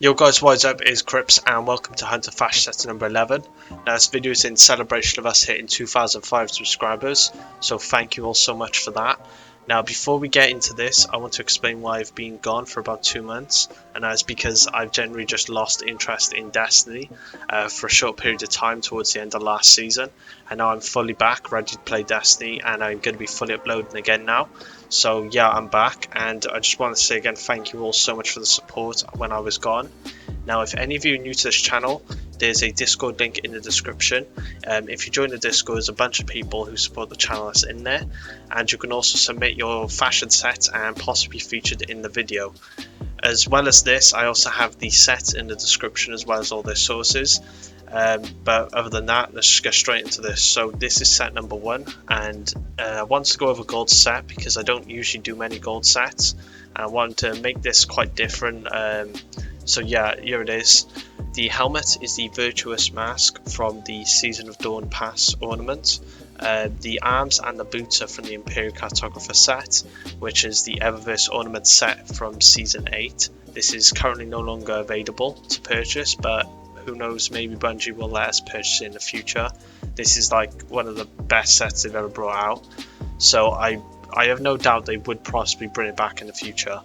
Yo guys, what is up? It's Crips and welcome to Hunter Fash set number 11. Now this video is in celebration of us hitting 2,005 subscribers, so thank you all so much for that. Now before we get into this, I want to explain why I've been gone for about 2 months, and that's because I've generally just lost interest in Destiny for a short period of time towards the end of last season, and now I'm fully back, ready to play Destiny, and I'm going to be fully uploading again now. So yeah, I'm back, and I just want to say again thank you all so much for the support when I was gone. Now if any of you are new to this channel, there's a Discord link in the description. If you join the Discord, there's a bunch of people who support the channel that's in there, and you can also submit your fashion set and possibly be featured in the video. As well as this, I also have the set in the description as well as all their sources. But other than that, let's just get straight into this. So this is set number 1, and I want to go over gold set because I don't usually do many gold sets. I want to make this quite different. So yeah, here it is. The helmet is the virtuous mask from the Season of Dawn Pass ornament. The arms and the boots are from the Empyrean cartographer set, which is the eververse ornament set from Season 8. This is currently no longer available to purchase, but who knows, maybe Bungie will let us purchase it in the future. This is like one of the best sets they've ever brought out, so I have no doubt they would possibly bring it back in the future.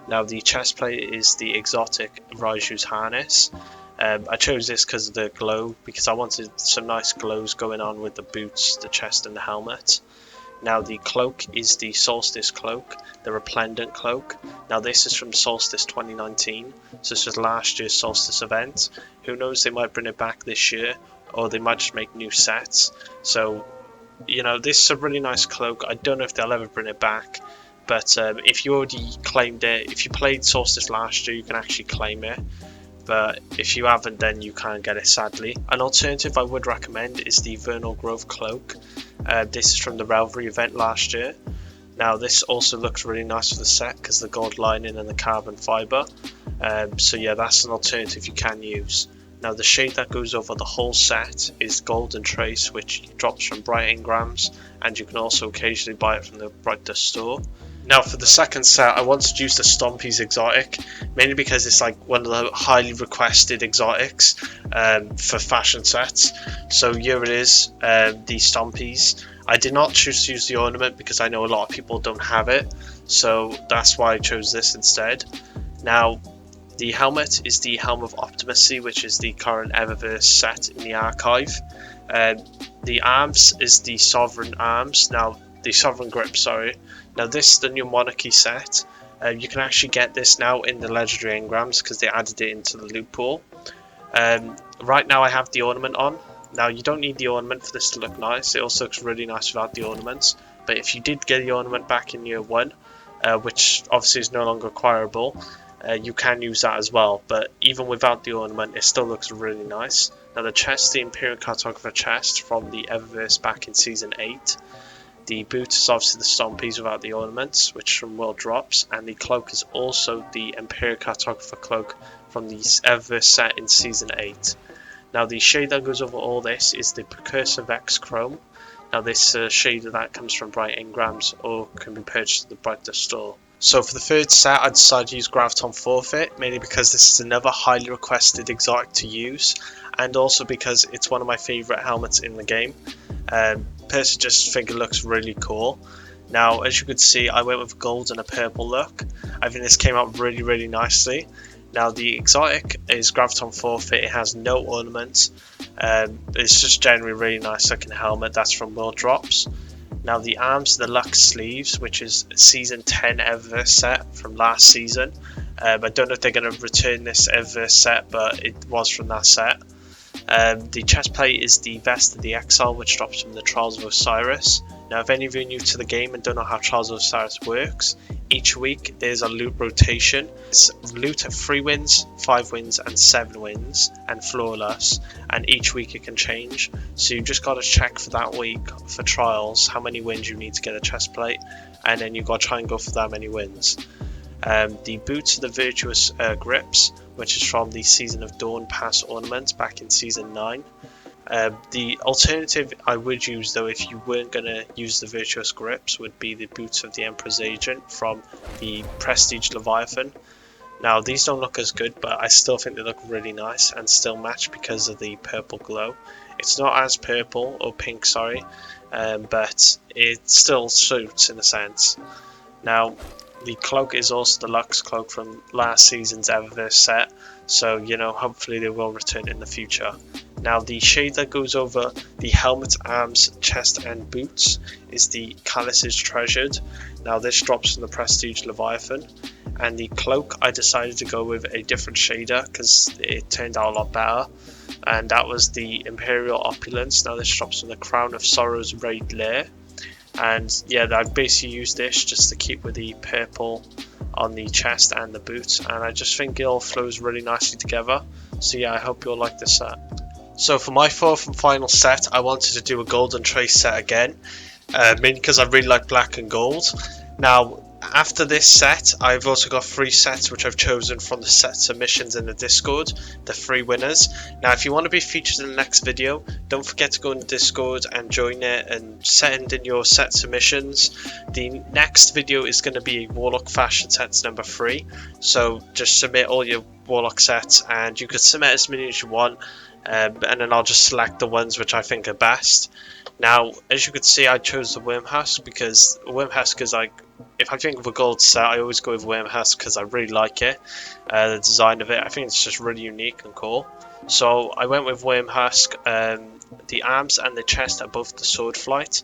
Now the chest plate is the exotic Raijus Harness. I chose this because of the glow, because I wanted some nice glows going on with the boots, the chest and the helmet. Now the cloak is the Solstice cloak, the replendent cloak. Now this is from Solstice 2019, so this was last year's Solstice event. Who knows, they might bring it back this year, or they might just make new sets. So, you know, this is a really nice cloak. I don't know if they'll ever bring it back, but if you already claimed it, if you played Solstice last year, you can actually claim it. But if you haven't, then you can't get it, sadly. An alternative I would recommend is the vernal growth cloak. This is from the revelry event last year. Now this also looks really nice for the set because the gold lining and the carbon fibre. So yeah, that's an alternative you can use. Now the shade that goes over the whole set is Golden Trace, which drops from bright engrams, and you can also occasionally buy it from the Bright Dust store. Now for the second set, I wanted to use the Stompy's exotic, mainly because it's like one of the highly requested exotics for fashion sets. So here it is, the Stompy's. I did not choose to use the ornament because I know a lot of people don't have it, so that's why I chose this instead. Now the helmet is the Helm of Optimacy, which is the current eververse set in the archive. The arms is the Sovereign Arms. Now the Sovereign Grip, sorry. Now this is the new Monarchy set. You can actually get this now in the legendary engrams because they added it into the loot pool. Right now I have the ornament on. Now you don't need the ornament for this to look nice. It also looks really nice without the ornaments. But if you did get the ornament back in year 1, which obviously is no longer acquirable, you can use that as well. But even without the ornament, it still looks really nice. Now the chest, the Empyrean cartographer chest from the eververse back in Season 8. The boot is obviously the Stompy's without the ornaments, which from world drops, and the cloak is also the Empyrean cartographer cloak from the eververse set in Season 8. Now the shade that goes over all this is the Precursor Vex Chrome. Now this shade of that comes from Bright Engrams or can be purchased at the Bright Dust store. So for the third set, I decided to use Graviton Forfeit, mainly because this is another highly requested exotic to use, and also because it's one of my favourite helmets in the game. Personally just think it looks really cool. Now as you can see, I went with gold and a purple look. I think this came out really nicely. Now the exotic is Graviton Forfeit. It has no ornaments. It's just generally a really nice looking helmet. That's from world drops. Now the arms, the Lux sleeves, which is Season 10 eververse set from last season. I don't know if they're going to return this eververse set, but it was from that set. The chest plate is the Vest of the Exile, which drops from the Trials of Osiris. Now if any of you are new to the game and don't know how Trials of Osiris works, each week there's a loot rotation. It's loot at 3 wins, 5 wins and 7 wins, and flawless, and each week it can change. So you just got to check for that week for Trials how many wins you need to get a chest plate, and then you got to try and go for that many wins. The boots are the virtuous grips, which is from the Season of Dawn Pass ornament back in Season 9. The alternative I would use, though, if you weren't going to use the virtuous grips, would be the boots of the Emperor's Agent from the Prestige Leviathan. Now these don't look as good, but I still think they look really nice and still match because of the purple glow. It's not as purple or pink, sorry, but it still suits in a sense. Now the cloak is also the Lux cloak from last season's Eververse set, so you know, hopefully they will return in the future. Now the shade that goes over the helmet, arms, chest and boots is the Callus Treasured. Now this drops from the Prestige Leviathan. And the cloak, I decided to go with a different shader because it turned out a lot better, and that was the Imperial Opulence. Now this drops from the Crown of Sorrow's Raid Lair, and yeah, I basically used this just to keep with the purple on the chest and the boots, and I just think it all flows really nicely together. So yeah, I hope you'll like this set. So for my fourth and final set, I wanted to do a golden trace set again, mainly because I really like black and gold. Now after this set, I've also got 3 sets which I've chosen from the set submissions in the Discord, the 3 winners. Now if you want to be featured in the next video, don't forget to go in the Discord and join it and send in your set submissions. The next video is going to be a Warlock Fashion sets number 3, so just submit all your Warlock sets, and you could submit as many as you want, and then I'll just select the ones which I think are best. Now, as you can see, I chose the Worm Husk because is like, if I think of a gold set, I always go with Worm Husk because I really like it. The design of it, I think it's just really unique and cool. So I went with Worm Husk. The arms and the chest are both the sword flight.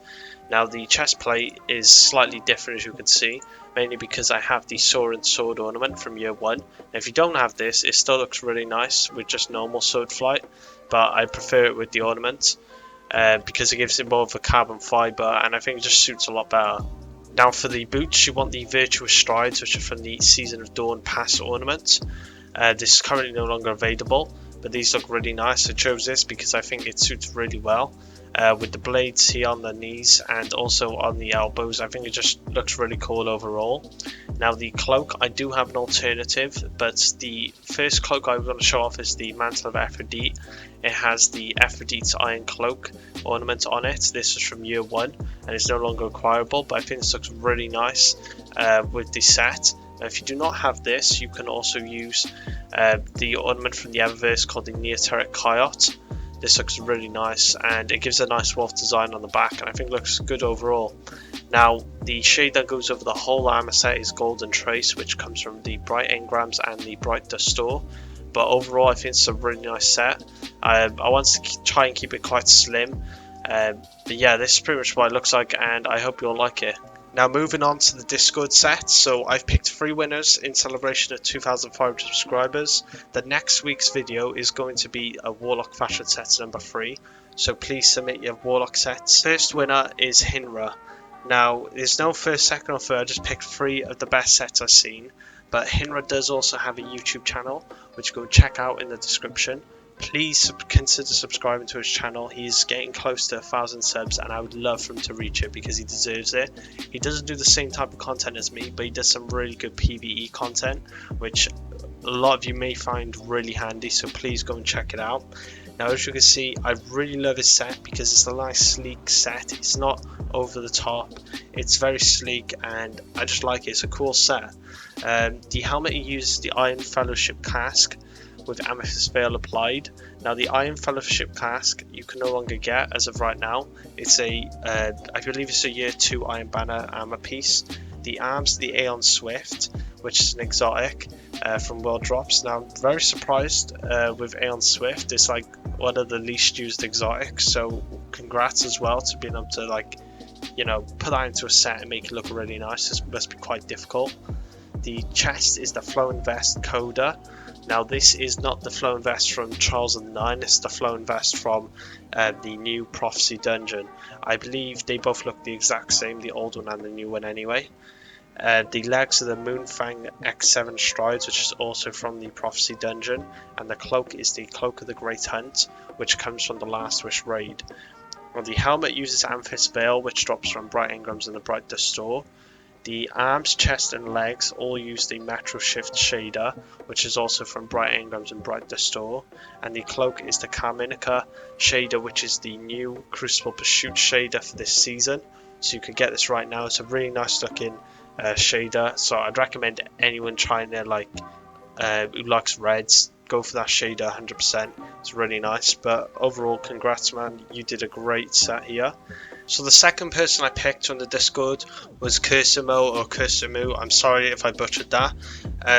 Now the chest plate is slightly different, as you can see, mainly because I have the Soaring Sword ornament from year 1. Now if you don't have this, it still looks really nice with just normal sword flight, but I prefer it with the ornament. Because it gives it more of a carbon fibre, and I think it just suits a lot better. Now for the boots, you want the Virtuous Strides, which are from the Season of Dawn Pass ornament. This is currently no longer available, but these look really nice. I chose this because I think it suits really well. With the blades here on the knees and also on the elbows, I think it just looks really cool overall. Now the cloak, I do have an alternative, but the first cloak I'm going to show off is the Mantle of Aphrodite. It has the Aphrodite's Iron Cloak ornament on it. This is from year 1 and it's no longer acquirable, but I think this looks really nice with the set. Now, if you do not have this, you can also use the ornament from the Eververse called the Neoteric Coyote. This looks really nice and it gives a nice wolf design on the back, and I think it looks good overall. Now the shade that goes over the whole armor set is Golden Trace, which comes from the Bright Engrams and the Bright Dust Store. But overall I think it's a really nice set. I want to try and keep it quite slim. But yeah, this is pretty much what it looks like, and I hope you'll like it. Now moving on to the Discord set, so I've picked 3 winners in celebration of 2,500 subscribers. The next week's video is going to be a Warlock Fashion sets number 3, so please submit your Warlock sets. First winner is Hynra. Now there's no first, second or third, I just picked 3 of the best sets I've seen, but Hynra does also have a YouTube channel, which go check out in the description. Please consider subscribing to his channel. He's getting close to 1,000 subs and I would love for him to reach it because he deserves it. He doesn't do the same type of content as me, but he does some really good PvE content, which a lot of you may find really handy, so please go and check it out. Now as you can see, I really love his set because it's a nice sleek set. It's not over the top, it's very sleek and I just like it. It's a cool set. The helmet, he uses the Iron Fellowship Casque with Amethyst Veil applied. Now the Iron Fellowship Casque you can no longer get as of right now. It's a, I believe it's a year 2 Iron Banner armor piece. The arms, the Aeon Swift, which is an exotic from World Drops. Now I'm very surprised with Aeon Swift. It's like one of the least used exotics, so congrats as well to being able to, like, you know, put that into a set and make it look really nice. This must be quite difficult. The chest is the Flowing Vest Coda. Now this is not the Flowing Vest from Trials of the Nine, it's the Flowing Vest from the new Prophecy Dungeon. I believe they both look the exact same, the old one and the new one anyway. The legs are the Moonfang X7 Strides, which is also from the Prophecy Dungeon, and the cloak is the Cloak of the Great Hunt, which comes from the Last Wish raid. Well, the helmet uses Amethyst Veil, which drops from Bright Engrams and the Bright Dust Store. The arms, chest and legs all use the Metro Shift shader, which is also from Bright Engrams and Bright Dust Store. And the cloak is the Carminica shader, which is the new Crucible Pursuit shader for this season. So you can get this right now. It's a really nice looking shader, so I'd recommend anyone trying to, like, who likes reds, go for that shader 100%. It's really nice. But overall, congrats, man. You did a great set here. So the second person I picked on the Discord was Cursimoo or Cursimoo. I'm sorry if I butchered that.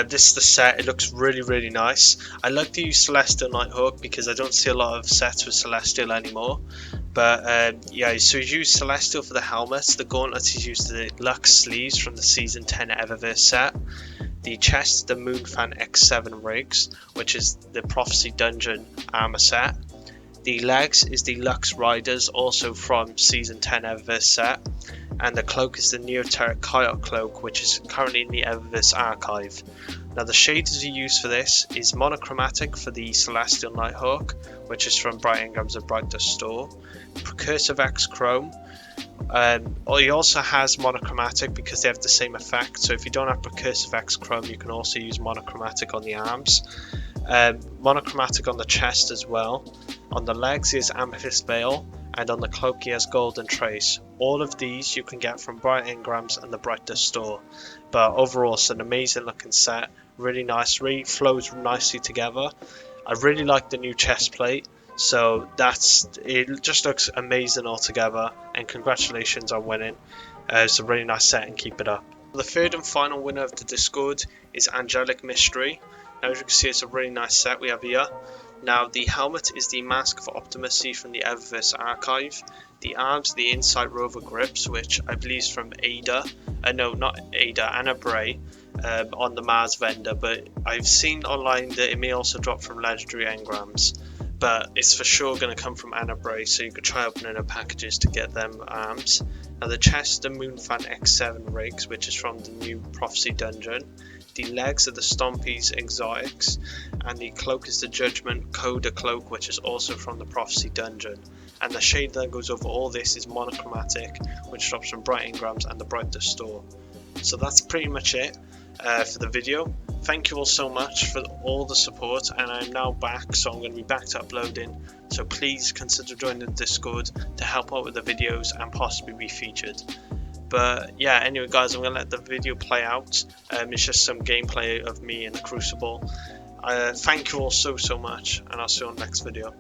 This is the set. It looks really nice. I like to use Celestial Nighthawk because I don't see a lot of sets with Celestial anymore. But yeah, so you use Celestial for the helmets. The gauntlets is used the Lux sleeves from the Season 10 Eververse set. The chest, the Moonfan X7 rigs, which is the Prophecy Dungeon armor set. The legs is the Lux Riders, also from Season 10 Eververse set. And the cloak is the Neoteric Coyote Cloak, which is currently in the Eververse archive. Now the shaders you use for this is monochromatic for the Celestial Nighthawk, which is from Bright Engrams and Bright Dust Store. Precursive X Chrome. He also has monochromatic because they have the same effect. So if you don't have Precursive X Chrome, you can also use monochromatic on the arms. Monochromatic on the chest as well. On the legs is Amethyst Veil, and on the cloak he has Golden Trace. All of these you can get from Bright Engrams and the Bright Dust Store. But overall, it's an amazing looking set. Really nice, really flows nicely together. I really like the new chest plate. So it just looks amazing altogether, and congratulations on winning. It's a really nice set and keep it up. The third and final winner of the Discord is AngelicMystery. Now as you can see, it's a really nice set we have here. Now the helmet is the Mask of Optimacy from the Eververse archive. The arms, the Insight Rover grips, which I believe is from Ada. No, not Ada, Anna Bray. On the Mars vendor, but I've seen online that it may also drop from legendary engrams. But it's for sure going to come from Anna Bray, so you could try opening her packages to get them arms. Now the chest, the Moonfan X7 rigs, which is from the new Prophecy Dungeon. The legs are the Stompies Exotics, and the cloak is the Judgment Coda Cloak, which is also from the Prophecy Dungeon. And the shade that goes over all this is monochromatic, which drops from Bright Engrams and the Bright Dust Store. So that's pretty much it for the video. Thank you all so much for all the support, and I'm now back, so I'm going to be back to uploading. So please consider joining the Discord to help out with the videos and possibly be featured. But yeah, anyway guys, I'm going to let the video play out. It's just some gameplay of me in the Crucible. Thank you all so much, and I'll see you on the next video.